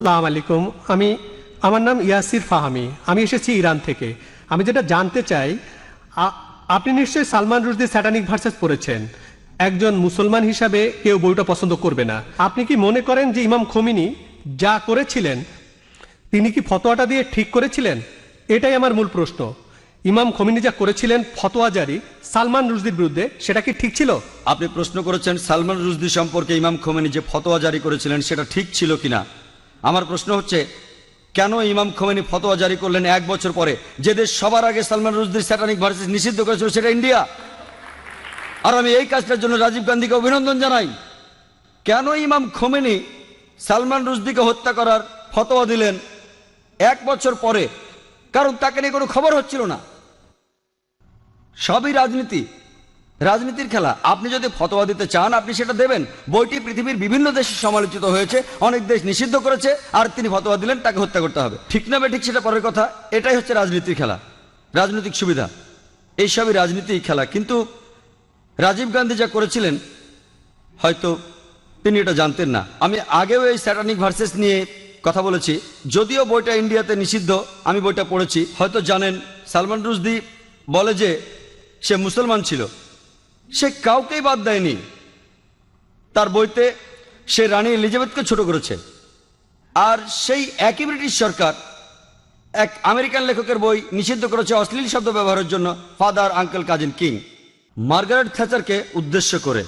আসসালামু আলাইকুম। আমার নাম ইয়াসির ফাহামি। আমি এসেছি ইরান থেকে। আমি যেটা জানতে চাই, আপনি নিশ্চয়ই সালমান রুশদির স্যাটানিক ভার্সেস পড়েছেন। একজন মুসলমান হিসাবে কেউ বইটা পছন্দ করবে না। আপনি কি মনে করেন যে ইমাম খোমেনি যা করেছিলেন তিনি কি ফতোয়াটা দিয়ে ঠিক করেছিলেন? এটাই আমার মূল প্রশ্ন। ইমাম খোমেনি যা করেছিলেন ফতোয়া জারি সালমান রুশদির বিরুদ্ধে, সেটা কি ঠিক ছিল? আপনি প্রশ্ন করেছেন সালমান রুশদি সম্পর্কে ইমাম খোমেনি যে ফতোয়া জারি করেছিলেন সেটা ঠিক ছিল কিনা। আমার প্রশ্ন হচ্ছে, কেন ইমাম খোমেনি ফতোয়া জারি করলেন 1 বছর পরে? যে দেশ সবার আগে সালমান রুশদির স্যাটানিক ভার্সেস নিষিদ্ধ করেছিল সেটা ইন্ডিয়া। আর আমি এই কাজটার জন্য রাজীব গান্ধীকে অভিনন্দন জানাই। কেন ইমাম খোমেনি সালমান রুশদিকে হত্যা করার ফতোয়া দিলেন 1 বছর পরে? কারণ তাকে নিয়ে কোনো খবর হচ্ছিল না। সবই রাজনীতির খেলা। আপনি যদি ফতোয়া দিতে চান আপনি সেটা দেবেন। বইটি পৃথিবীর বিভিন্ন দেশে সমালোচিত হয়েছে, অনেক দেশ নিষিদ্ধ করেছে, আর তিনি ফতোয়া দিলেন তাকে হত্যা করতে হবে। ঠিক না ঠিক সেটা পরের কথা। এটাই হচ্ছে রাজনীতির খেলা, রাজনৈতিক সুবিধা। এইসবই রাজনীতির খেলা। কিন্তু রাজীব গান্ধী যা করেছিলেন হয়তো তিনি এটা জানতেন না। আমি আগেও এই স্যাটানিক ভার্সেস নিয়ে কথা বলেছি, যদিও বইটা ইন্ডিয়াতে নিষিদ্ধ। আমি বইটা পড়েছি। হয়তো জানেন সালমান রুশদি বলে যে সে মুসলমান ছিল, সে কাউকেই বাদ দেয়নি। তার বইতে সে রানী এলিজাবেথকে ছোট করেছে। আর সেই একই ব্রিটিশ সরকার এক আমেরিকান লেখকের বই নিষিদ্ধ করেছে অশ্লীল শব্দ ব্যবহারের জন্য, father, uncle, cousin, king, Margaret থ্যাচারকে উদ্দেশ্য করে।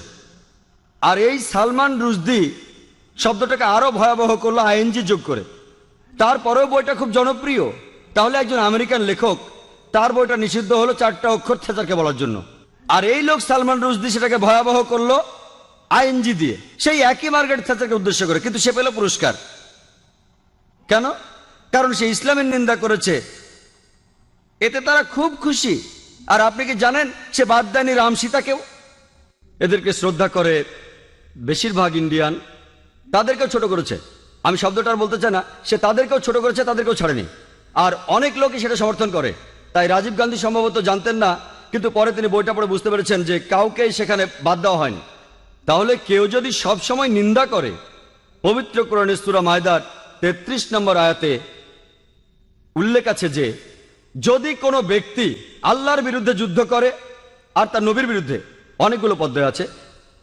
আর এই সালমান রুশদি শব্দটাকে আরো ভয়াবহ করলো আইএনজি যোগ করে। তারপরেও বইটা খুব জনপ্রিয়। তাহলে একজন আমেরিকান লেখক, তার বইটা নিষিদ্ধ হলো 4টা অক্ষর থ্যাচারকে বলার জন্য। আর এই লোক সালমান রুশদি সেটাকে ভয়াবহ করলো আইএনজি দিয়ে, সেই একই মার্গারেট থ্যাচারকে উদ্দেশ্য করে। কিন্তু সে পেল পুরস্কার। কেন? কারণ সে ইসলামের নিন্দা করেছে। এতে তারা খুব খুশি। আর আপনি কি জানেন সে বাদ দেয়নি রাম সীতাকেও? এদেরকে শ্রদ্ধা করে বেশিরভাগ ইন্ডিয়ান। তাদেরকেও ছোট করেছে। আমি শব্দটা আর বলতে চাই না। সে তাদেরকেও ছোট করেছে, তাদেরকেও ছাড়েনি। আর অনেক লোকই সেটা সমর্থন করে। তাই রাজীব গান্ধী সম্ভবত জানতেন না, কিন্তু পরে তিনি বইটা পড়ে বুঝতে পেরেছেন যে কাউকেই সেখানে বাদ দেওয়া হয়নি। তাহলে কেউ যদি সব সময় নিন্দা করে, পবিত্র কোরআনে সূরা মায়দার 33 নম্বর আয়াতে উল্লেখ আছে যে যদি কোনো ব্যক্তি আল্লাহর বিরুদ্ধে যুদ্ধ করে আর তার নবীর বিরুদ্ধে, অনেকগুলো পদ্ধতি আছে।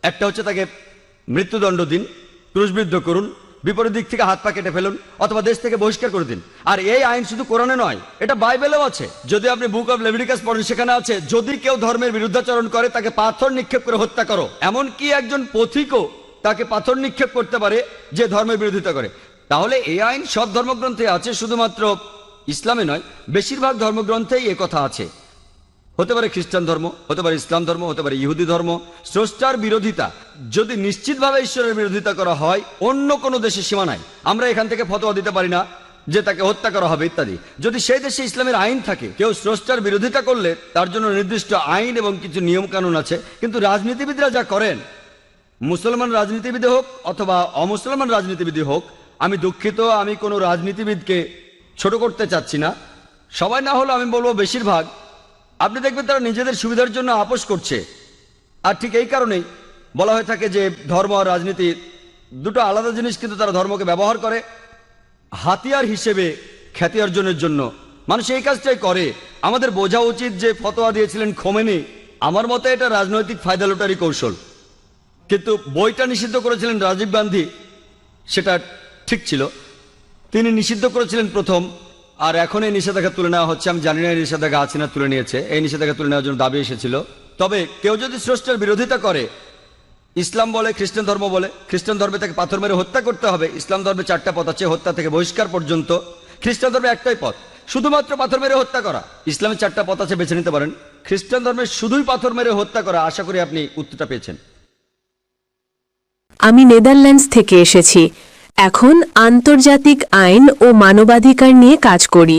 একটা হচ্ছে তাকে মৃত্যুদণ্ড দিন, ক্রুশবিদ্ধ করুন, বিপরীত দিক থেকে হাত পা কেটে ফেলুন, অথবা দেশ থেকে বহিষ্কার করে দিন। আর এই আইন শুধু কোরআনে নয়, এটা বাইবেলেও আছে। যদি আপনি বুক অফ লেভিটিকাস পড়েন, সেখানে আছে যদি কেউ ধর্মের বিরুদ্ধাচরণ করে তাকে পাথর নিক্ষেপ করে হত্যা করো। এমনকি একজন পথিকও তাকে পাথর নিক্ষেপ করতে পারে যে ধর্মের বিরোধিতা করে। তাহলে এই আইন সব ধর্মগ্রন্থে আছে, শুধুমাত্র ইসলামে নয়, বেশিরভাগ ধর্মগ্রন্থেই এ কথা আছে। হতে পারে খ্রিস্টান ধর্ম, হতে পারে ইসলাম ধর্ম, হতে পারে ইহুদি ধর্ম। স্রষ্টার বিরোধিতা যদি নিশ্চিতভাবে ঈশ্বরের বিরোধিতা করা হয়, অন্য কোনো দেশে সীমা নাই। আমরা এখান থেকে ফতোয়া দিতে পারি না যে তাকে হত্যা করা হবে ইত্যাদি। যদি সেই দেশে ইসলামের আইন থাকে, কেউ স্রষ্টার বিরোধিতা করলে তার জন্য নির্দিষ্ট আইন এবং কিছু নিয়ম কানুন আছে। কিন্তু রাজনীতিবিদরা যা করেন, মুসলমান রাজনীতিবিদ হোক অথবা অমুসলমান রাজনীতিবিদ হোক, আমি দুঃখিত, আমি কোনো রাজনীতিবিদকে ছোট করতে চাচ্ছি না, সবাই না হলেও আমি বলবো বেশিরভাগ, আপনি দেখবেন তারা নিজেদের সুবিধার জন্য আপোষ করছে। আর ঠিক এই কারণেই বলা হয়ে থাকে যে ধর্ম আর রাজনীতি দুটো আলাদা জিনিস, কিন্তু তারা ধর্মকে ব্যবহার করে হাতিয়ার হিসেবে খ্যাতি অর্জনের জন্য। মানুষ এই কাজটাই করে। আমাদের বোঝা উচিত যে ফতোয়া দিয়েছিলেন খোমেনি, আমার মতে এটা রাজনৈতিক ফায়দা লুটারি কৌশল। কিন্তু বইটা নিষিদ্ধ করেছিলেন রাজীব গান্ধী, সেটা ঠিক ছিল। তিনি নিষিদ্ধ করেছিলেন প্রথম, আর এখন এই নিষেধাজ্ঞা তুলে নেওয়া হচ্ছে। আমি জানি না এই নিষেধাজ্ঞা আছে না তুলে নিয়েছে। এই নিষেধাজ্ঞা তুলে নেওয়ার জন্য দাবি এসেছিল। তবে কেউ যদি স্রষ্টার বিরোধিতা করে, ইসলাম বলে, খ্রিস্টান ধর্ম বলে, খ্রিস্টান ধর্মে তাকে পাথর মেরে হত্যা করতে হবে। ইসলাম ধর্মে 4টা পথ আছে, হত্যা থেকে বহিষ্কার পর্যন্ত। খ্রিস্টান ধর্মে একটাই পথ, শুধুমাত্র পাথর মেরে হত্যা করা। ইসলামে 4টা পথ আছে, বেছে নিতে পারেন। খ্রিস্টান ধর্মে শুধুই পাথর মেরে হত্যা করা। আশা করি আপনি উত্তরটা পেয়েছেন। আমি নেদারল্যান্ডস থেকে এসেছি। এখন আন্তর্জাতিক আইন ও মানবাধিকার নিয়ে কাজ করি।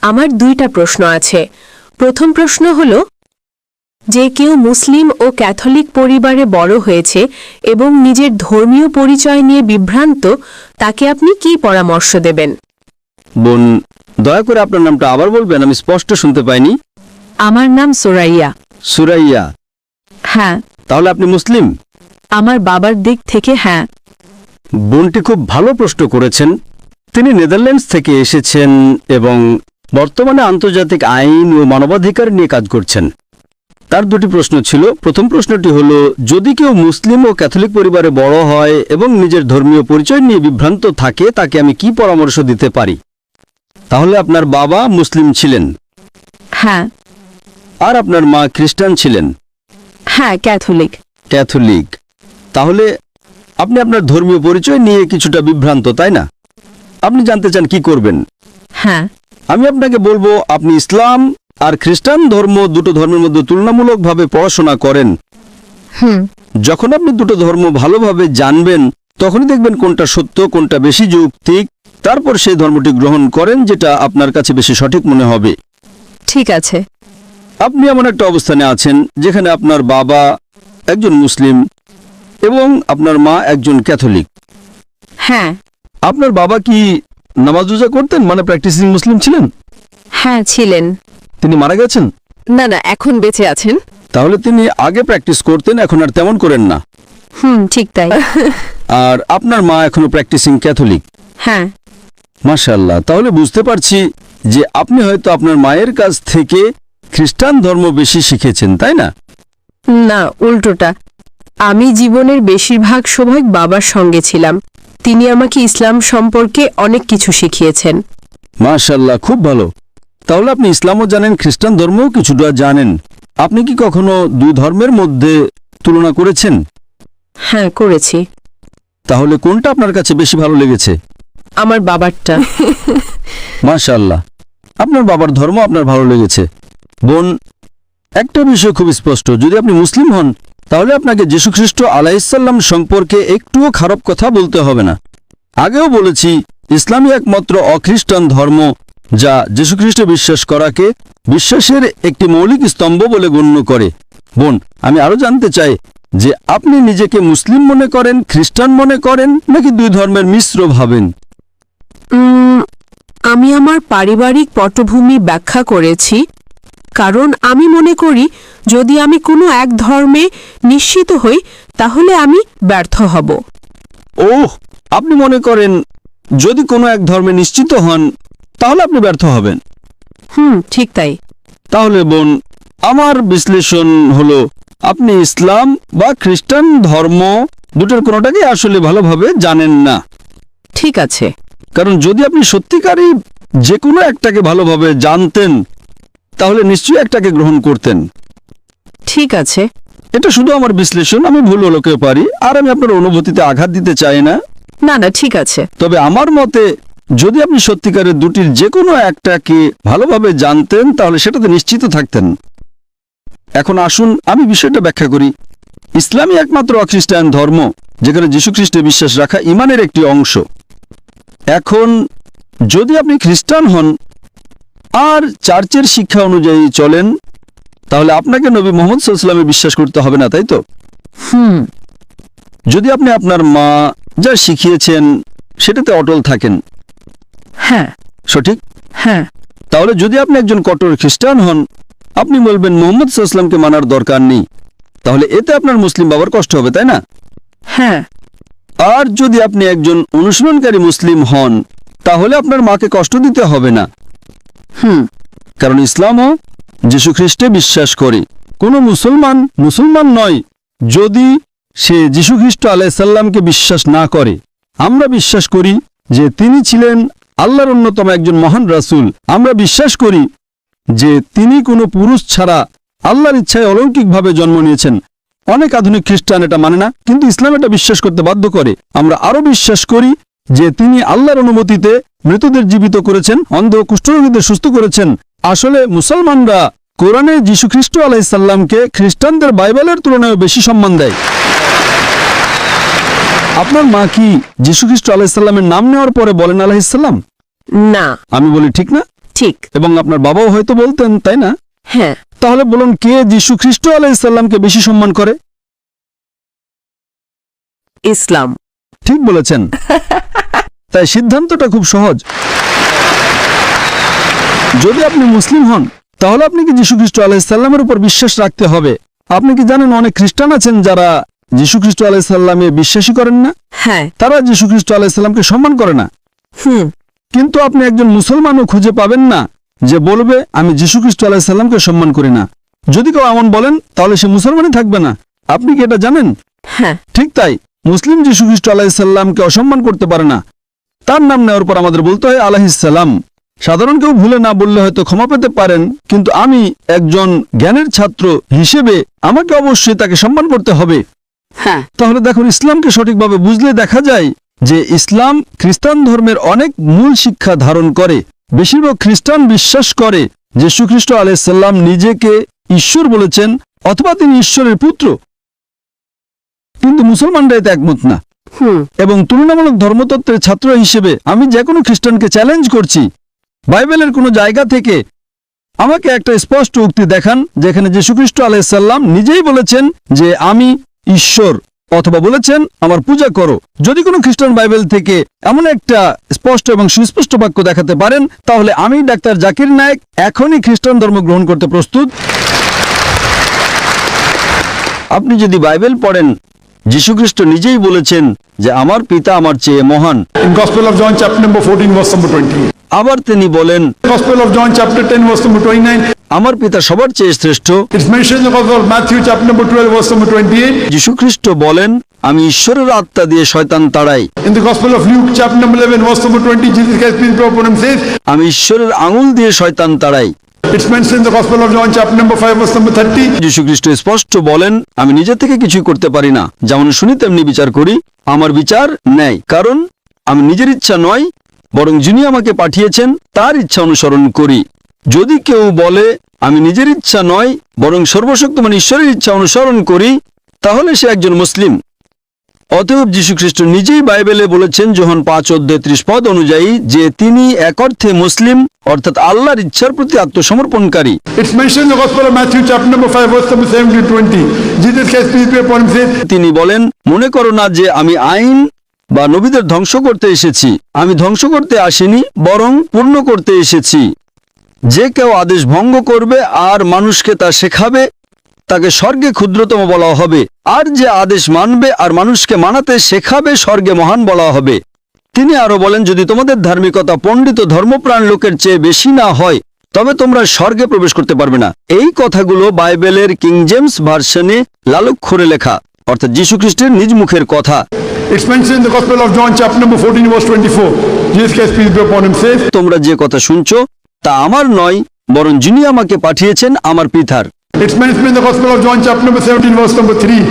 আমার 2টা প্রশ্ন আছে। প্রথম প্রশ্ন হল, যে কেউ মুসলিম ও ক্যাথলিক পরিবারে বড় হয়েছে এবং নিজের ধর্মীয় পরিচয় নিয়ে বিভ্রান্ত, তাকে আপনি কি পরামর্শ দেবেন? বোন, দয়া করে আপনার নামটা আবার বলবেন, আমি স্পষ্ট শুনতে পাইনি। আমার নাম সুরাইয়া। সুরাইয়া? হ্যাঁ। তাহলে আপনি মুসলিম? আমার বাবার দিক থেকে হ্যাঁ। বোনটি খুব ভালো প্রশ্ন করেছেন। তিনি নেদারল্যান্ডস থেকে এসেছেন এবং বর্তমানে আন্তর্জাতিক আইন ও মানবাধিকার নিয়ে কাজ করছেন। তার দুটি প্রশ্ন ছিল। প্রথম প্রশ্নটি হলো, যদি কেউ মুসলিম ও ক্যাথলিক পরিবারে বড় হয় এবং নিজের ধর্মীয় পরিচয় নিয়ে বিভ্রান্ত থাকে, তাকে আমি কি পরামর্শ দিতে পারি? তাহলে আপনার বাবা মুসলিম ছিলেন হ্যাঁ। আর আপনার মা খ্রিস্টান ছিলেন। হ্যাঁ, ক্যাথলিক। ক্যাথলিক। তাহলে আপনি আপনার ধর্মীয় পরিচয় নিয়ে কিছুটা বিভ্রান্ত, তাই না? আপনি জানতে চান কি করবেন। হ্যাঁ। আমি আপনাকে বলবো, আপনি ইসলাম আর খ্রিস্টান ধর্ম দুটো ধর্মের মধ্যে তুলনামূলকভাবে পড়াশোনা করেন। যখন আপনি দুটো ধর্ম ভালোভাবে জানবেন, তখনই দেখবেন কোনটা সত্য, কোনটা বেশি যৌক্তিক। তারপর সেই ধর্মটি গ্রহণ করেন যেটা আপনার কাছে বেশি সঠিক মনে হবে। ঠিক আছে। আপনি এমন একটা অবস্থানে আছেন যেখানে আপনার বাবা একজন মুসলিম এবং আপনার মা একজন ক্যাথলিক। হ্যাঁ। আপনার বাবা কি নামাজ রোজা করতেন, মানে প্র্যাকটিসিং মুসলিম ছিলেন? হ্যাঁ, ছিলেন। তিনি মারা গেছেন? না না, এখন বেঁচে আছেন। তাহলে তিনি আগে প্র্যাকটিস করতেন, এখন আর তেমন করেন না। ঠিক তাই। আর আপনার মা এখনো প্র্যাকটিসিং ক্যাথলিক। হ্যাঁ। মাশাআল্লাহ। তাহলে বুঝতে পারছি যে আপনি হয়তো আপনার মায়ের কাছ থেকে খ্রিস্টান ধর্ম বেশি শিখেছেন, তাই না? না, উল্টোটা। আমি জীবনের বেশিরভাগ সময় বাবার সঙ্গে ছিলাম। তিনি আমাকে ইসলাম সম্পর্কে অনেক কিছু শিখিয়েছেন। মাশাআল্লাহ, খুব ভালো। তাহলে আপনি ইসলামও জানেন, খ্রিস্টান ধর্মও কিছুটা জানেন। আপনি কি কখনো দুই ধর্মের মধ্যে তুলনা করেছেন? হ্যাঁ, করেছি। তাহলে কোনটা আপনার কাছে বেশি ভালো লেগেছে? আমার বাবারটা। মাশাআল্লাহ, আপনার বাবার ধর্ম আপনার ভালো লেগেছে। বোন, একটা বিষয় খুব স্পষ্ট, যদি আপনি মুসলিম হন তাহলে আপনাকে যীশুখ্রিস্ট আলাইহিসসালাম সম্পর্কে একটুও খারাপ কথা বলতে হবে না। আগেও বলেছি, ইসলামই একমাত্র অখ্রিস্টান ধর্ম যা যীশুখ্রিস্টে বিশ্বাস করাকে বিশ্বাসের একটি মৌলিক স্তম্ভ বলে গণ্য করে। বোন, আমি আরো জানতে চাই যে আপনি নিজেকে মুসলিম মনে করেন, খ্রিস্টান মনে করেন, নাকি দুই ধর্মের মিশ্র ভাবেন? আমি আমার পারিবারিক পটভূমি ব্যাখ্যা করেছি, কারণ আমি মনে করি যদি আমি কোনো এক ধর্মে নিশ্চিত হই তাহলে আমি ব্যর্থ হব। ওহ, আপনি মনে করেন যদি কোনো এক ধর্মে নিশ্চিত হন তাহলে আপনি ব্যর্থ হবেন? ঠিক তাই। তাহলে বোন, আমার বিশ্লেষণ হলো আপনি ইসলাম বা খ্রিস্টান ধর্ম দুটোর কোনোটাকে আসলে ভালোভাবে জানেন না। ঠিক আছে। কারণ যদি আপনি সত্যিকারই যে কোনো একটাকে ভালোভাবে জানতেন তাহলে নিশ্চয়ই একটাকে গ্রহণ করতেন। ঠিক আছে। এটা শুধু আমার বিশ্লেষণ, আমি ভুল হলেও পারি, আর আমি আপনার অনুভূতিতে আঘাত দিতে চাই না। না না, ঠিক আছে। তবে আমার মতে যদি আপনি সত্যিকারের দুটির যে কোনো একটাকে ভালোভাবে জানতেন তাহলে সেটাতে নিশ্চিত থাকতেন। এখন আসুন আমি বিষয়টা ব্যাখ্যা করি। ইসলামই একমাত্র অখ্রিস্টান ধর্ম যেখানে যীশুখ্রিস্টে বিশ্বাস রাখা ঈমানের একটি অংশ। এখন যদি আপনি খ্রিস্টান হন আর চার্চের শিক্ষা অনুযায়ী চলেন তাহলে আপনাকে নবী মুহাম্মদ সাল্লাল্লাহু আলাইহি ওয়াসাল্লামে বিশ্বাস করতে হবে না, তাই তো? যদি আপনি আপনার মা যা শিখিয়েছেন সেটাতে অটল থাকেন। হ্যাঁ। সঠিক? হ্যাঁ। তাহলে যদি আপনি একজন কট্টর খ্রিস্টান হন, আপনি বলবেন মুহাম্মদ সাল্লাল্লাহু আলাইহি ওয়াসাল্লামকে মানার দরকার নেই, তাহলে এতে আপনার মুসলিম বাবার কষ্ট হবে, তাই না? হ্যাঁ। আর যদি আপনি একজন অনুসরণকারী মুসলিম হন তাহলে আপনার মাকে কষ্ট দিতে হবে না। কারণ ইসলামও যীশুখ্রিস্টে বিশ্বাস করে। কোনো মুসলমান নয় যদি সে যীশুখ্রিস্ট আলাইহিস সালামকে বিশ্বাস না করে। আমরা বিশ্বাস করি যে তিনি ছিলেন আল্লাহর অন্যতম একজন মহান রাসূল। আমরা বিশ্বাস করি যে তিনি কোনো পুরুষ ছাড়া আল্লাহর ইচ্ছায় অলৌকিকভাবে জন্ম নিয়েছেন। অনেক আধুনিক খ্রিস্টান এটা মানে না, কিন্তু ইসলাম এটা বিশ্বাস করতে বাধ্য করে। আমরা আরো বিশ্বাস করি যে তিনি আল্লাহর অনুমতিতে মৃতদের জীবিত করেছেন, অন্ধ কুষ্ঠরোগীদের সুস্থ করেছেন। আসলে মুসলমানরা কোরআনে যীশুখ্রিস্ট আলাইহিস সালামকে খ্রিস্টানদের বাইবেলের তুলনায় বেশি সম্মান দেয়। আপনার মা কি যীশুখ্রিস্ট আলাইহিস সালামের নাম নেওয়ার পরে বলেন আলাইহিস সালাম? না। আমি বলি ঠিক না? ঠিক। এবং আপনার বাবাও হয়তো বলতেন, তাই না? হ্যাঁ। তাহলে বলুন, কে যীশুখ্রিস্ট আলাইহিস সালামকে বেশি সম্মান করে? ইসলাম। ঠিক বলেছেন। তাই সিদ্ধান্তটা খুব সহজ। যদি আপনি মুসলিম হন তাহলে আপনি কি যীশুখ্রিস্ট আলাইহিস সালামের উপর বিশ্বাস রাখতে হবে। আপনি কি জানেন অনেক খ্রিস্টান আছেন যারা যীশুখ্রিস্ট আলাইহিস সালামে বিশ্বাসই করেন না? হ্যাঁ। তারা যীশুখ্রিস্ট আলাইহিস সালামকে সম্মান করে না। কিন্তু আপনি একজন মুসলমানও খুঁজে পাবেন না যে বলবে আমি যীশু খ্রিস্ট আলাইহিস সালামকে সম্মান করি না। যদি কেউ এমন বলেন তাহলে সে মুসলমানই থাকবে না। আপনি কি এটা জানেন? হ্যাঁ। ঠিক তাই, মুসলিম যীশু খ্রিস্ট আলাইহিস সালামকে অসম্মান করতে পারে না। তার নাম নেওয়ার পর আমাদের বলতে হয় আলাইহিস সালাম। সাধারণ কেউ ভুলে না বললে হয়তো ক্ষমা পেতে পারেন, কিন্তু আমি একজন জ্ঞানের ছাত্র হিসেবে আমাকে অবশ্যই তাকে সম্মান করতে হবে। হ্যাঁ। তাহলে দেখুন, ইসলামকে সঠিকভাবে বুঝলে দেখা যায় যে ইসলাম খ্রিস্টান ধর্মের অনেক মূল শিক্ষা ধারণ করে। বেশিরভাগ খ্রিস্টান বিশ্বাস করে যীশু খ্রিস্ট আলাইহিস সালাম নিজেকে ঈশ্বর বলেছেন অথবা তিনি ঈশ্বরের পুত্র, কিন্তু মুসলমানরা এতে একমত না। এবং তুলনামূলক ধর্মতত্ত্বের ছাত্র হিসেবে আমি যে কোনো খ্রিস্টানকে চ্যালেঞ্জ করছি, বাইবেলের কোনো জায়গা থেকে আমাকে একটা স্পষ্ট উক্তি দেখান যেখানে যীশু খ্রিস্ট আলাইহিস সালাম নিজেই বলেছেন যে আমি ঈশ্বর, অথবা বলেছেন আমার পূজা করো। যদি কোনো খ্রিস্টান বাইবেল থেকে এমন একটা স্পষ্ট এবং সুস্পষ্ট বাক্য দেখাতে পারেন, তাহলে আমি ডাক্তার জাকির নায়েক এখনই খ্রিস্টান ধর্ম গ্রহণ করতে প্রস্তুত। আপনি যদি বাইবেল পড়েন, যীশু খ্রিস্ট নিজেই বলেছেন যে আমার পিতা আমার চেয়ে মহান। In Gospel of John chapter number 14 verse number 20. আবার তিনি বলেন Gospel of John chapter 10 verse number 29. আমার পিতা সবার চেয়ে শ্রেষ্ঠ। It's mentioned in the Gospel of Matthew chapter number 12 verse number 28. যীশু খ্রিস্ট বলেন আমি ঈশ্বরের আত্মা দিয়ে শয়তান তাড়াই। In the Gospel of Luke chapter number 11 verse number 20, Jesus Christ peace be upon him says, আমি ঈশ্বরের আঙুল দিয়ে শয়তান তাড়াই। it's mentioned in the Gospel of John chapter number 5 verse number 30. যীশু খ্রিস্ট স্পষ্ট বলেন আমি নিজে থেকে কিছুই করতে পারি না, যেমন শুনি তেমনি বিচার করি। আমার বিচার ন্যায়, কারণ আমি নিজের ইচ্ছা নয় বরং যিনি আমাকে পাঠিয়েছেন তার ইচ্ছা অনুসরণ করি। যদি কেউ বলে আমি নিজের ইচ্ছা নয় বরং সর্বশক্তিমান ঈশ্বরের ইচ্ছা অনুসরণ করি, তাহলে সে একজন মুসলিম। অতএব যীশু খ্রিস্ট নিজেই বাইবেলে বলেছেন যোহান 5:30 অনুযায়ী যে তিনি এক অর্থে মুসলিম, অর্থাৎ আল্লাহর ইচ্ছার প্রতি আত্মসমর্পণকারী। It's mentioned in the Gospel of Matthew chapter number 5 verse number 17 to 20. Jesus Christ peace be upon him says, তিনি বলেন মনে করো না যে আমি আইন বা নবীদের ধ্বংস করতে এসেছি। আমি ধ্বংস করতে আসিনি, বরং পূর্ণ করতে এসেছি। যে কেউ আদেশ ভঙ্গ করবে আর মানুষকে তা শেখাবে, তাকে স্বর্গে ক্ষুদ্রতম বলা হবে, আর যে আদেশ মানবে আর মানুষকে মানাতে শেখাবে স্বর্গে মহান বলা হবে। তিনি আরো বলেন যদি তোমাদের ধার্মিকতা পণ্ডিত ধর্মপ্রাণ লোকের চেয়ে বেশি না হয়, তবে তোমরা স্বর্গে প্রবেশ করতে পারবে না। এই কথাগুলো বাইবেলের কিং জেমস ভার্সনে লালক্ষরে লেখা, অর্থাৎ যীশু খ্রিস্টের নিজ মুখের কথা। it's mentioned in the Gospel of John chapter number 14 verse 24. Jesus Christ peace be upon him says, তোমরা যে কথা শুনছো তা আমার নয়, বরং যিনি আমাকে পাঠিয়েছেন আমার পিতার। it's mentioned in the Gospel of John chapter number 17 verse number 3.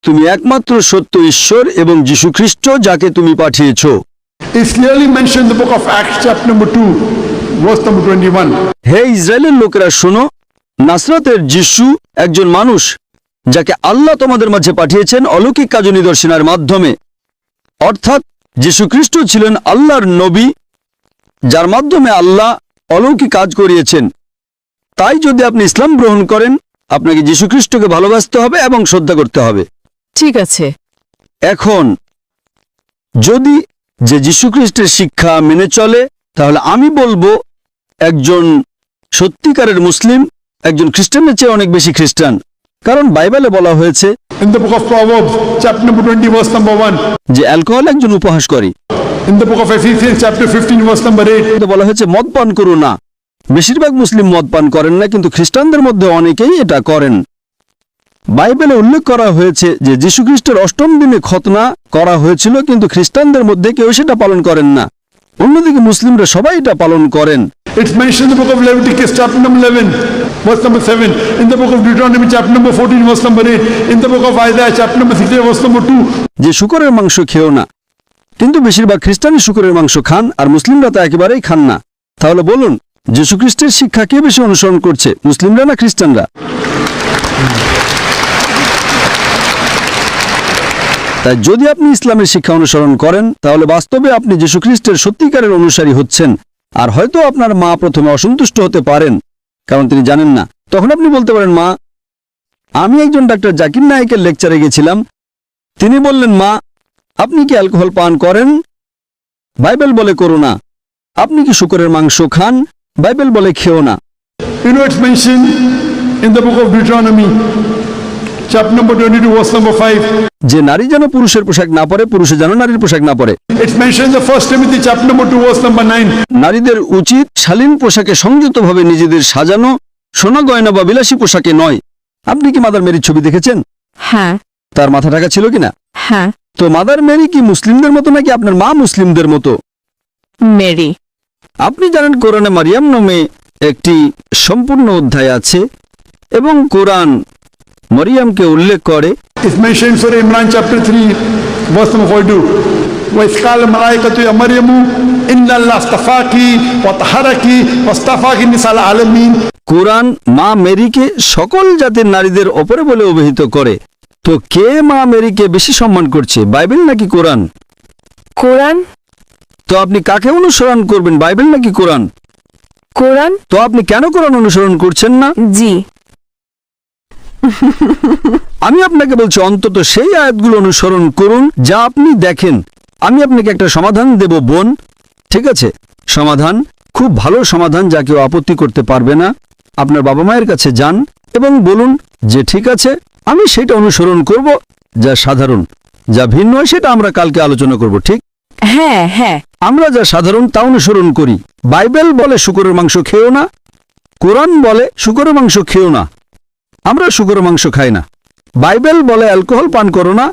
তুমি একমাত্র সত্য ঈশ্বর এবং যীশু খ্রিস্ট যাকে তুমি পাঠিয়েছ। It's clearly mentioned in the book of Acts chapter number 2 verse number 21. হে ইসরায়েলের লোকেরা শোনো, নাসরাতের যীশু একজন মানুষ যাকে আল্লাহ তোমাদের মাঝে পাঠিয়েছেন অলৌকিক কাজ ও নিদর্শনের মাধ্যমে। অর্থাৎ যীশু খ্রিস্ট ছিলেন আল্লাহর নবী, যার মাধ্যমে আল্লাহ অলৌকিক কাজ করিয়েছেন। তাই যদি আপনি ইসলাম গ্রহণ করেন, আপনাকে যীশু খ্রিস্টকে ভালোবাসতে হবে এবং শ্রদ্ধা করতে হবে। ঠিক আছে। এখন যদি যে যীশু খ্রিস্টের শিক্ষা মেনে চলে, তাহলে আমি বলবো একজন সত্যিকারের মুসলিম একজন খ্রিস্টানের চেয়ে অনেক বেশি খ্রিস্টান, কারণ বাইবেলে বলা হয়েছে In the book of Proverbs chapter number 20 verse number 1. যে অ্যালকোহল একজন উপহাস করে। In the book of Ephesians chapter 15 verse number 8. বলা হয়েছে মদ পান করো না। বেশিরভাগ মুসলিম মদ পান করেন না, কিন্তু খ্রিস্টানদের মধ্যে অনেকেই এটা করেন। বাইবেলে উল্লেখ করা হয়েছে যে যীশু খ্রিস্টের অষ্টম দিনে খতনা করা হয়েছিল, কিন্তু খ্রিস্টানদের মধ্যে কেউ সেটা পালন করেন না। অন্যদিকে মুসলিমরা সবাই এটা পালন করেন। It's mentioned in the book of Leviticus chapter number 11 verse number 7. In the book of Deuteronomy chapter number 14 verse number 8. In the book of Isaiah chapter number 60 verse number 2. যে শূকরের মাংস খেও না, কিন্তু বেশিরভাগ খ্রিস্টানই শূকরের মাংস খান আর মুসলিমরা তা একেবারেই খান না। তাহলে বলুন যীশু খ্রিস্টের শিক্ষা কে বেশি অনুসরণ করছে, মুসলিমরা না খ্রিস্টানরা? তাই যদি আপনি ইসলামের শিক্ষা অনুসরণ করেন, তাহলে বাস্তবে আপনি যীশু খ্রিস্টের সত্যিকারের অনুসারী হচ্ছেন। আর হয়তো আপনার মা প্রথমে অসন্তুষ্ট হতে পারেন, কারণ তিনি জানেন না। তখন আপনি বলতে পারেন, মা, আমি একজন ডাক্তার জাকির নায়েকের লেকচারে গেছিলাম, তিনি বললেন, মা, আপনি কি অ্যালকোহল পান করেন? বাইবেল বলে করো না। আপনি কি শূকরের মাংস খান? বাইবেল বলে খেও না। You know, it's mentioned in the book of Deuteronomy chapter number 22, verse number 5. যে নারী যেন পুরুষের পোশাক না পরে, পুরুষে যেন নারীর পোশাক না পরে। It's mentioned in the 1 Timothy chapter number 2, verse number 9. নারীদের উচিত শালীন পোশাকে সংযতভাবে নিজেদের সাজানো, সোনা গয়না বা বিলাসী পোশাকে নয়। আপনি কি মাদার মেরির ছবি দেখেছেন? হ্যাঁ তার মাথা ঢাকা ছিল কিনা? হ্যাঁ। তো মাদার মেরি কি মুসলিমদের মতো নাকি আপনার মা মুসলিমদের মতো? মেরি। আপনি জানেন কোরআনে মারিয়াম নামে একটি সম্পূর্ণ অধ্যায় আছে এবং কোরআন মরিয়ামকে উল্লেখ করে। It's mentioned for Imran chapter 3, verse number 42. وَإِذْ قَالَ الْمَلَائِكَةُ يَا مَرْيَمُ إِنَّ اللَّهَ اصْطَفَاكِ وَطَهَّرَكِ وَاصْطَفَاكِ نِسَاءَ الْعَالَمِينَ। কোরআন মা মেরিকে সকল জাতির নারীদের ওপরে বলে অভিহিত করে। তো কে মা মেরিকে বেশি সম্মান করছে, বাইবেল নাকি কোরআন? কোরআন। তো আপনি কাকে অনুসরণ করবেন, বাইবেল নাকি কোরআন? কোরআন। তো আপনি কেন কোরআন অনুসরণ করছেন না? জি। আমি আপনাকে বলছি অন্তত সেই আয়াতগুলো অনুসরণ করুন যা আপনি দেখেন। আমি আপনাকে একটা সমাধান দেব বোন, ঠিক আছে? সমাধান, খুব ভালো সমাধান যা কেউ আপত্তি করতে পারবে না। আপনার বাবা মায়ের কাছে যান এবং বলুন যে ঠিক আছে আমি সেটা অনুসরণ করব যা সাধারণ, যা ভিন্ন হয় সেটা আমরা কালকে আলোচনা করব, ঠিক? হ্যাঁ হ্যাঁ। আমরা যা সাধারণ তা অনুসরণ করি। বাইবেল বলে শূকরের মাংস খেও না, কোরআন বলে শূকরের মাংস খেও না। আমরা শূকরের মাংস খাই না। বাইবেল বলে অ্যালকোহল পান করো না,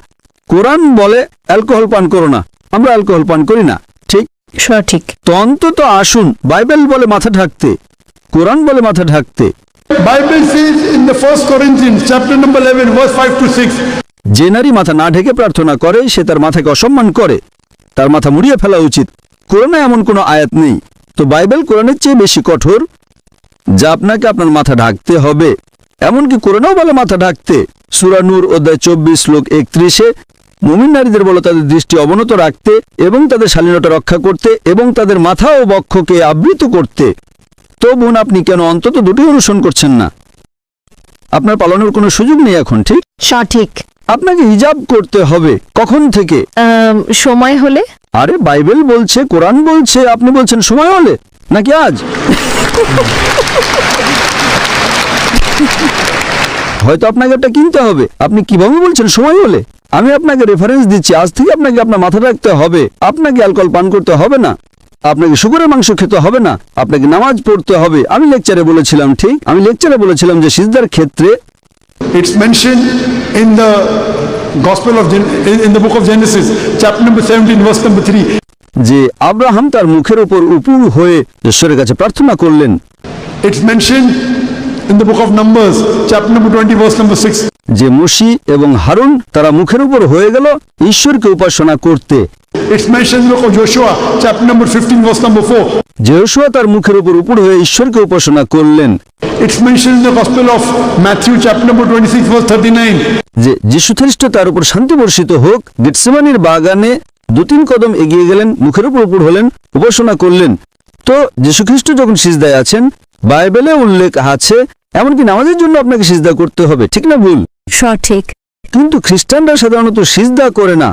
কোরআন বলে অ্যালকোহল পান করো না। আমরা অ্যালকোহল পান করি না, ঠিক? সঠিক। তো অন্তত আসুন, বাইবেল বলে মাথা ঢাকতে, কোরআন বলে মাথা ঢাকতে। Bible says in the 1 Corinthians chapter number 11, verse 5 to 6. যে নারী মাথা না ঢেকে প্রার্থনা করে সে তার মাথাকে অসম্মান করে, তার মাথা মুড়িয়ে ফেলা উচিত। কোরআনে এমন কোনো আয়াত নেই। তো বাইবেল কোরআনের চেয়ে বেশি কঠোর, যা আপনাকে আপনার মাথা ঢাকতে হবে। এমনকি কোরআনেও বলে মাথা ঢাকতে। সূরা নূর অধ্যায় 24 শ্লোক 31-এ মুমিন নারীদের বলে তাদের দৃষ্টি অবনত রাখতে এবং তাদের শালীনতা রক্ষা করতে এবং তাদের মাথা ও বক্ষকে আবৃত করতে। তো বোন, আপনি কেন অন্তত দুটি অনুসরণ করছেন না? আপনার পালনের কোনো সুযোগ নেই এখন, ঠিক? সঠিক। আপনাকে হিজাব করতে হবে। কখন থেকে? সময় হলে। আরে বাইবেল বলছে, কোরআন বলছে, আপনি বলছেন সময় হলে, নাকি আজ? হয়তো আপনাকে এটা কিনতে হবে। আপনি কিভাবে বলছেন সময় হলে? আমি আপনাকে রেফারেন্স দিচ্ছি। আজ থেকে আপনাকে আপনার মাথা রাখতে হবে। আপনাকে অ্যালকোহল পান করতে হবে না, আপনাকে শূকরের মাংস খেতে হবে না, আপনাকে নামাজ পড়তে হবে। আমি লেকচারে বলেছিলাম, ঠিক? আমি লেকচারে বলেছিলাম যে সিজদার ক্ষেত্রে It's mentioned in the Gospel of in the book of Genesis, chapter number 17, verse number 3. যে আব্রাহাম তার মুখের উপর উপুড় হয়ে ঈশ্বরের কাছে প্রার্থনা করলেন। It's mentioned in the book of Numbers, chapter number 20, verse number 6. যে মুশি এবং হারুন তারা মুখের উপর হয়ে গেল ঈশ্বরকে উপাসনা করতে। It's mentioned in the book of Joshua, chapter number 15, verse number 4. যে যোশুয়া তার মুখের উপর উপুড় হয়ে ঈশ্বরকে উপাসনা করলেন। It's mentioned in the Gospel of Matthew, chapter number 26, verse 39. যে যীশু খ্রিস্ট তার উপর শান্তি বর্ষিত হোক গেতসেমানির বাগানে 2-3 কদম এগিয়ে গেলেন, মুখের উপর উপুড় হলেন, উপাসনা করলেন। তো যীশু খ্রিস্ট যখন সিজদায় আছেন, বাইবেলে উল্লেখ আছে এমনকি নামাজের জন্য আপনাকে সিজদা করতে হবে, ঠিক না ভুল? সঠিক। কিন্তু খ্রিস্টানরা সাধারণত সিজদা করে না।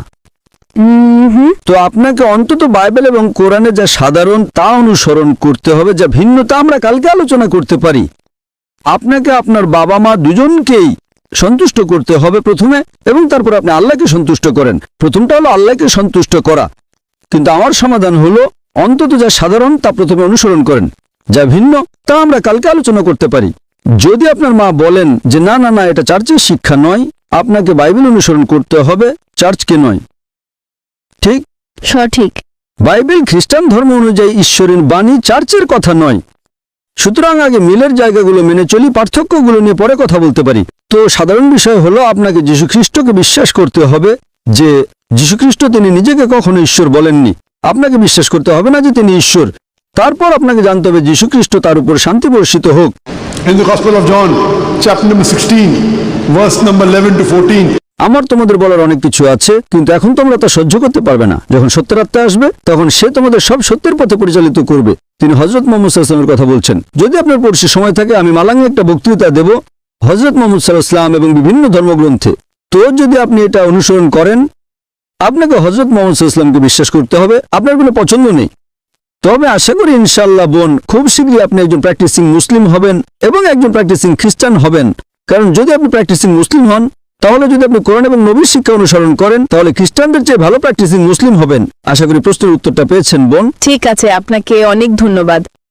তো আপনাকে অন্তত বাইবেল এবং কোরআনে যা সাধারণ তা অনুসরণ করতে হবে, যা ভিন্ন তা আমরা কালকে আলোচনা করতে পারি। আপনাকে আপনার বাবা মা দুজনকেই সন্তুষ্ট করতে হবে প্রথমে, এবং তারপর আপনি আল্লাহকে সন্তুষ্ট করেন। প্রথমটা হলো আল্লাহকে সন্তুষ্ট করা। কিন্তু আমার সমাধান হলো অন্তত যা সাধারণ তা প্রথমে অনুসরণ করেন, যা ভিন্ন তা আমরা কালকে আলোচনা করতে পারি। যদি আপনার মা বলেন যে না না না এটা চার্চের শিক্ষা নয়, আপনাকে বাইবেল অনুসরণ করতে হবে, চার্চকে নয়, ঠিক? সঠিক। বাইবেল খ্রিস্টান ধর্ম অনুযায়ী ঈশ্বরের বাণী, চার্চের কথা নয়। সুতরাং আগে মিলের জায়গাগুলো মেনে চলি, পার্থক্যগুলো নিয়ে পরে কথা বলতে পারি। তো সাধারণ বিষয় হলো আপনাকে যীশু খ্রিস্টকে বিশ্বাস করতে হবে যে যীশু খ্রিস্ট তিনি নিজেকে কখনো ঈশ্বর বলেননি। আপনাকে বিশ্বাস করতে হবে না যে তিনি ঈশ্বর। তারপর আপনাকে জানতে হবে যীশু খ্রিস্ট তার উপর শান্তি বর্ষিত হোক। In the Gospel of John, chapter number 16, verse number 11 to 14. আমার তোমাদের বলার অনেক কিছু আছে, কিন্তু এখন তোমরা তা সহ্য করতে পারবে না। যখন সত্যের আত্মা আসবে তখন সে তোমাদের সব সত্যের পথে পরিচালিত করবে। তিনি হযরত মুহাম্মদ সাল্লাল্লাহু আলাইহি ওয়াসাল্লামের কথা বলছেন। যদি আপনার পড়শি সময় থাকে আমি মালাঙ্গে একটা বক্তৃতা দেব হযরত মুহাম্মদ সাল্লাল্লাহু আলাইহি ওয়াসাল্লাম এবং বিভিন্ন ধর্মগ্রন্থে। তো যদি আপনি এটা অনুসরণ করেন, আপনাকে হযরত মুহাম্মদ সাল্লাল্লাহু আলাইহি ওয়াসাল্লামকে বিশ্বাস করতে হবে। আপনার কোনো পছন্দ নেই। তবে আশা করি ইনশাআল্লাহ বোন, খুব শীঘ্রই আপনি একজন প্র্যাকটিসিং মুসলিম হবেন এবং একজন প্র্যাকটিসিং খ্রিস্টান হবেন। কারণ যদি আপনি প্র্যাকটিসিং মুসলিম হন তাহলে যদি আপনি কোরআন এবং নবীর শিক্ষা অনুসরণ করেন তাহলে খ্রিস্টানদের চেয়ে ভালো প্র্যাকটিসিং মুসলিম হবেন। আশা করি প্রশ্নের উত্তরটা পেয়েছেন বোন। ঠিক আছে, আপনাকে অনেক ধন্যবাদ।